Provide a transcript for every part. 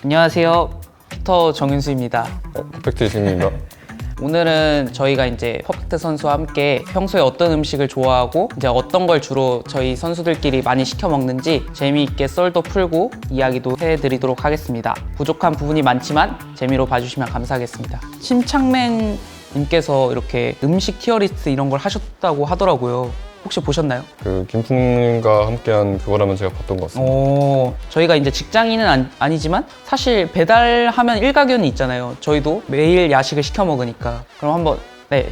안녕하세요. 피터 정윤수입니다. 퍼펙트 이승입니다. 오늘은 저희가 이제 퍼펙트 선수와 함께 평소에 어떤 음식을 좋아하고 이제 어떤 걸 주로 저희 선수들끼리 많이 시켜 먹는지 재미있게 썰도 풀고 이야기도 해드리도록 하겠습니다. 부족한 부분이 많지만 재미로 봐주시면 감사하겠습니다. 심창맨 님께서 이렇게 음식 티어리스트 이런 걸 하셨다고 하더라고요. 혹시 보셨나요? 그 김풍님과 함께한 그거라면 제가 봤던 것 같습니다. 저희가 이제 직장인은 아니지만 사실 배달하면 일가견이 있잖아요. 저희도 매일 야식을 시켜 먹으니까. 그럼 한번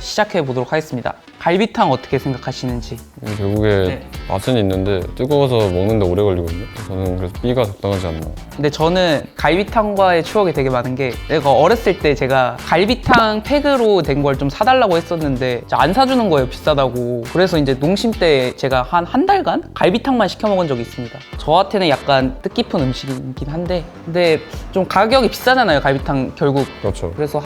시작해 보도록 하겠습니다. 갈비탕 어떻게 생각하시는지. 결국에 맛은 있는데 뜨거워서 먹는데 오래 걸리거든요. 저는 그래서 B가 적당하지 않나. 근데 저는 갈비탕과의 추억이 되게 많은 게, 내가 어렸을 때 제가 갈비탕 팩으로 된 걸 좀 사달라고 했었는데 안 사주는 거예요, 비싸다고. 그래서 이제 농심 때 제가 한 달간 갈비탕만 시켜 먹은 적이 있습니다. 저한테는 약간 뜻깊은 음식이긴 한데, 근데 좀 가격이 비싸잖아요, 갈비탕 결국. 그렇죠. 그래서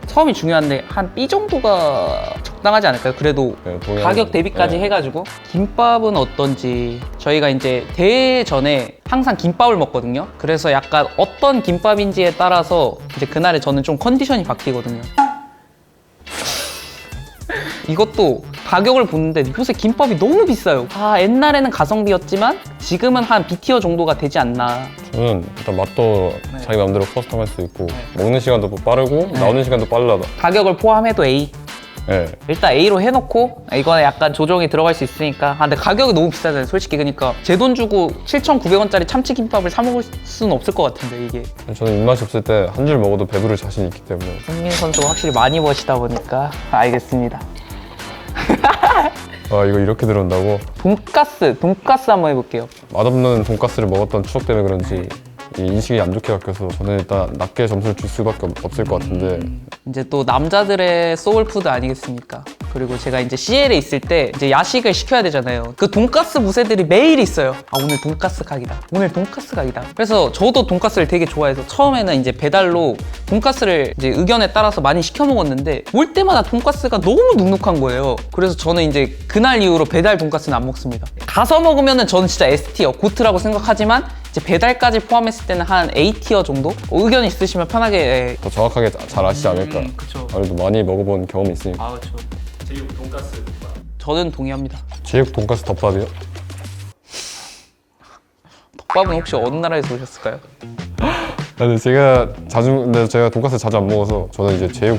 처음이 중요한데 한 B 정도가 적당하지 않을까요? 그래도 네, 가격 대비까지 해가지고. 김밥은 어떤지. 저희가 이제 대회 전에 항상 김밥을 먹거든요. 그래서 약간 어떤 김밥인지에 따라서 이제 그날에 저는 좀 컨디션이 바뀌거든요. 이것도 가격을 보는데 요새 김밥이 너무 비싸요. 옛날에는 가성비였지만 지금은 한 B티어 정도가 되지 않나. 저는 일단 맛도 자기 마음대로 커스텀할 수 있고 먹는 시간도 빠르고 나오는 시간도 빨라다. 가격을 포함해도 A. 네. 일단 A로 해놓고 이거는 약간 조정이 들어갈 수 있으니까. 근데 가격이 너무 비싸잖아요, 솔직히. 그러니까 제 돈 주고 7,900원짜리 참치김밥을 사 먹을 수는 없을 것 같은데, 이게. 저는 입맛이 없을 때 한 줄 먹어도 배부를 자신이 있기 때문에. 승민 선수가 확실히 많이 버시다 보니까. 알겠습니다. 이거 이렇게 들어온다고? 돈가스 한번 해볼게요. 맛없는 돈가스를 먹었던 추억 때문에 그런지 이 인식이 안 좋게 바뀌어서 저는 일단 낮게 점수를 줄 수밖에 없을 것 같은데. 이제 또 남자들의 소울푸드 아니겠습니까? 그리고 제가 이제 CL에 있을 때 이제 야식을 시켜야 되잖아요. 그 돈가스 무새들이 매일 있어요. 오늘 돈가스 각이다. 오늘 돈가스 각이다. 그래서 저도 돈가스를 되게 좋아해서 처음에는 이제 배달로 돈가스를 이제 의견에 따라서 많이 시켜 먹었는데 올 때마다 돈가스가 너무 눅눅한 거예요. 그래서 저는 이제 그날 이후로 배달 돈가스는 안 먹습니다. 가서 먹으면은 저는 진짜 S티어, 고트라고 생각하지만 이제 배달까지 포함했을 때는 한 A티어 정도? 의견 있으시면 편하게. 더 정확하게 잘 아시지 않을까. 그쵸. 그래도 많이 먹어본 경험이 있으니까. 그렇죠. 제육 돈가스 덮밥. 저는 동의합니다. 제육 돈가스 덮밥이요? 덮밥은 혹시 어느 나라에서 오셨을까요? 근데 제가 돈가스 자주 안 먹어서 저는 이제 제육,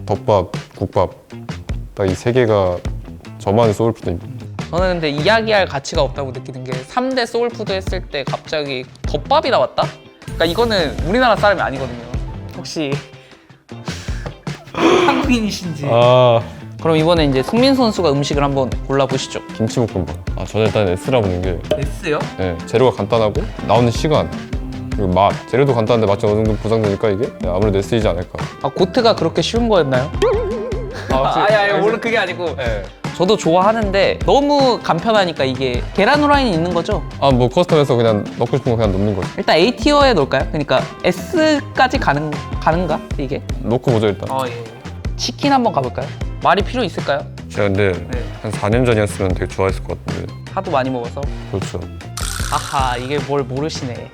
덮밥, 국밥 딱 이 세 개가 저만의 소울푸드입니다. 저는 근데 이야기할 가치가 없다고 느끼는 게 3대 소울푸드 했을 때 갑자기 덮밥이 나왔다? 그러니까 이거는 우리나라 사람이 아니거든요. 혹시 한국인이신지. 그럼 이번에 이제 승민 선수가 음식을 한번 골라보시죠. 김치볶음밥. 저는 일단 S라 보는 게 S요? 재료가 간단하고 나오는 시간 그리고 맛. 재료도 간단한데 맛이 어느 정도 보장되니까 이게 아무래도 S이지 않을까. 고트가 그렇게 쉬운 거였나요? 물론 그게 아니고. 저도 좋아하는데 너무 간편하니까 이게 계란 후라이는 있는 거죠? 뭐 커스텀해서 그냥 넣고 싶은 거 그냥 넣는 거죠. 일단 A티어에 넣을까요? 그러니까 S까지 가는가 이게? 넣고 보죠 일단. 예. 치킨 한번 가볼까요? 말이 필요 있을까요? 제가 근데 한 4년 전이었으면 되게 좋아했을 것 같은데. 하도 많이 먹어서. 그렇죠. 이게 뭘 모르시네.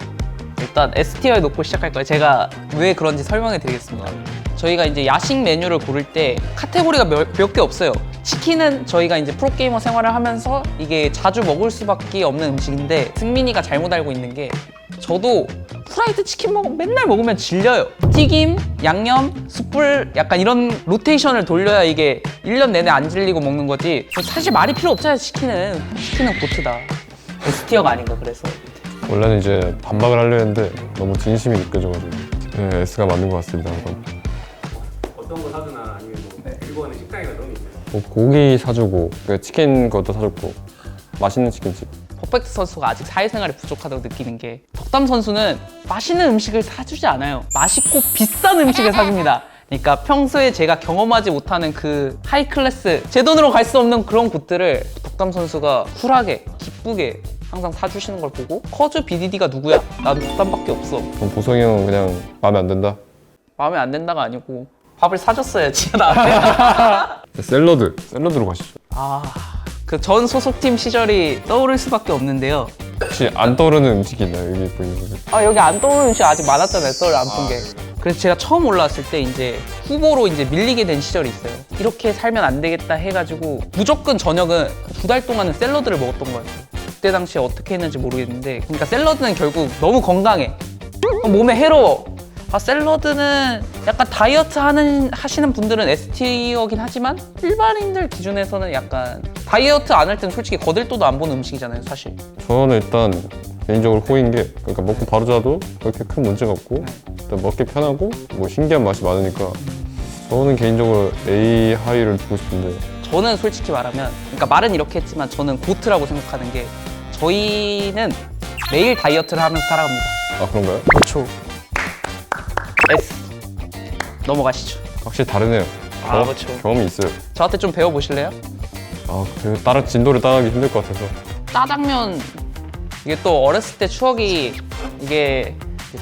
일단 S티어에 놓고 시작할 거예요. 제가 왜 그런지 설명해 드리겠습니다. 저희가 이제 야식 메뉴를 고를 때 카테고리가 몇 개 없어요. 치킨은 저희가 이제 프로게이머 생활을 하면서 이게 자주 먹을 수밖에 없는 음식인데, 승민이가 잘못 알고 있는 게, 저도 프라이드 치킨 맨날 먹으면 질려요. 튀김, 양념, 숯불 약간 이런 로테이션을 돌려야 이게 1년 내내 안 질리고 먹는 거지. 사실 말이 필요 없잖아요, 치킨은. 치킨은 고트다. S티어가 아닌가 그래서. 원래는 이제 반박을 하려 했는데 너무 진심이 느껴져가지고 S가 맞는 것 같습니다. 이건. 어떤 거 사주나 아니면 일본의 식당이나 그런 게 있어요? 고기 사주고 치킨 것도 사줬고 맛있는 치킨집. 퍼펙트 선수가 아직 사회생활이 부족하다고 느끼는 게, 덕담 선수는 맛있는 음식을 사주지 않아요. 맛있고 비싼 음식을 사줍니다. 그러니까 평소에 제가 경험하지 못하는 그 하이 클래스, 제 돈으로 갈 수 없는 그런 곳들을 덕담 선수가 쿨하게, 기쁘게 항상 사주시는 걸 보고, 커즈 BDD가 누구야? 나도 덕담밖에 없어. 그럼 보성이 형은 그냥 마음에 안 든다? 마음에 안 든다가 아니고 밥을 사줬어야지, 나한테. 샐러드로 가시죠. 그 전 소속팀 시절이 떠오를 수밖에 없는데요. 혹시 안 떠오르는 음식이 있나요? 여기 보이는 거. 아 여기 안 떠오르는 음식 아직 많았잖아요. 썰 안 푼 게. 그래서 제가 처음 올라왔을 때 이제 후보로 이제 밀리게 된 시절이 있어요. 이렇게 살면 안 되겠다 해가지고 무조건 저녁은 2달 동안은 샐러드를 먹었던 거예요. 그때 당시에 어떻게 했는지 모르겠는데 그러니까 샐러드는 결국 너무 건강해. 몸에 해로워. 아 샐러드는 약간 다이어트 하시는 분들은 S티어긴 하지만 일반인들 기준에서는 약간 다이어트 안 할 땐 솔직히 거들떠도 안 보는 음식이잖아요 사실. 저는 일단 개인적으로 호인 게 그러니까 먹고 바로 자도 그렇게 큰 문제가 없고 일단 먹기 편하고 뭐 신기한 맛이 많으니까 저는 개인적으로 A 하이를 두고 싶은데 저는 솔직히 말하면 그러니까 말은 이렇게 했지만 저는 고트라고 생각하는 게 저희는 매일 다이어트를 하면서 살아갑니다. 아 그런가요? 그렇죠. S 넘어가시죠. 확실히 다르네요. 아, 그렇죠. 경험이 있어요. 저한테 좀 배워보실래요? 아, 그 진도를 따라가기 힘들 것 같아서. 짜장면 이게 또 어렸을 때 추억이 이게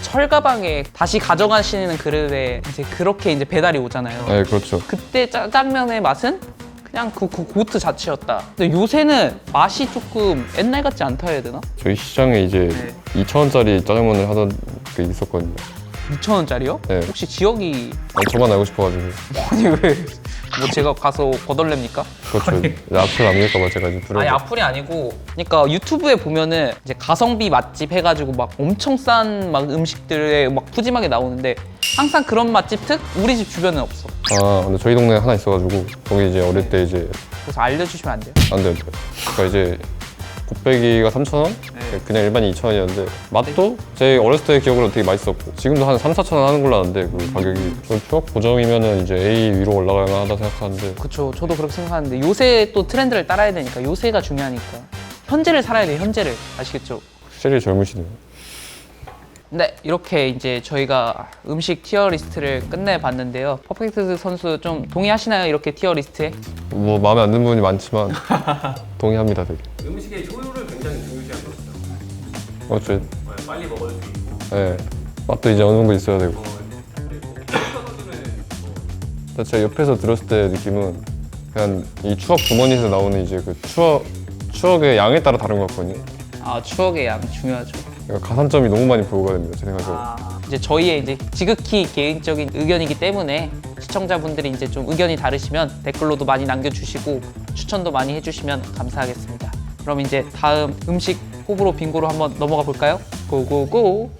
철가방에 다시 가져가시는 그릇에 이제 그렇게 이제 배달이 오잖아요. 네, 그렇죠. 그때 짜장면의 맛은 그냥 그 고트 자체였다. 근데 요새는 맛이 조금 옛날 같지 않다 해야 되나? 저희 시장에 이제 네. 2,000원짜리 짜장면을 하던 게 있었거든요. 2,000원짜리요? 네. 혹시 지역이 아니, 저만 알고 싶어가지고. 아니 왜? 뭐 제가 가서 거덜냅니까? 그렇죠. 악플 남길까봐 제가 이제 아니 두려워. 악플이 아니고 그러니까 유튜브에 보면은 이제 가성비 맛집 해가지고 막 엄청 싼 막 음식들에 막 푸짐하게 나오는데 항상 그런 맛집 특 우리 집 주변은 없어. 아, 근데 저희 동네에 하나 있어가지고 거기 이제 어릴 때 이제 그래서 알려주시면 안 돼요? 안 돼요. 그러니까 이제 곱빼기가 3,000원? 네. 그냥 일반이 2,000원이었는데 맛도 제 어렸을 때 기억으로 되게 맛있었고 지금도 한 3, 4,000원 하는 걸로 아는데 그 가격이 저 추억 보정이면은 이제 A 위로 올라가야 하다 생각하는데 그쵸. 저도 그렇게 생각하는데 요새 또 트렌드를 따라야 되니까 요새가 중요하니까 현재를 살아야 돼요. 현재를 아시겠죠? 확실히 젊으시네요. 네, 이렇게 이제 저희가 음식 티어 리스트를 끝내봤는데요. 퍼펙트 선수 좀 동의하시나요? 이렇게 티어 리스트에? 뭐 마음에 안 드는 부분이 많지만 동의합니다 되게. 음식의 효율을 굉장히 중요시하는 거죠. 어째 빨리 먹을 수 있고. 네. 맛도 이제 어느 정도 있어야 되고. 근데 제가 옆에서 들었을 때 느낌은 그냥 이 추억 주머니에서 나오는 이제 그 추억의 양에 따라 다른 것 같거든요. 아, 추억의 양 중요하죠. 그러니까 가산점이 너무 많이 부여가 됩니다. 제 생각에. 이제 저희의 이제 지극히 개인적인 의견이기 때문에 시청자분들이 이제 좀 의견이 다르시면 댓글로도 많이 남겨주시고 추천도 많이 해주시면 감사하겠습니다. 그럼 이제 다음 음식 호불호 빙고로 한번 넘어가 볼까요? 고고고!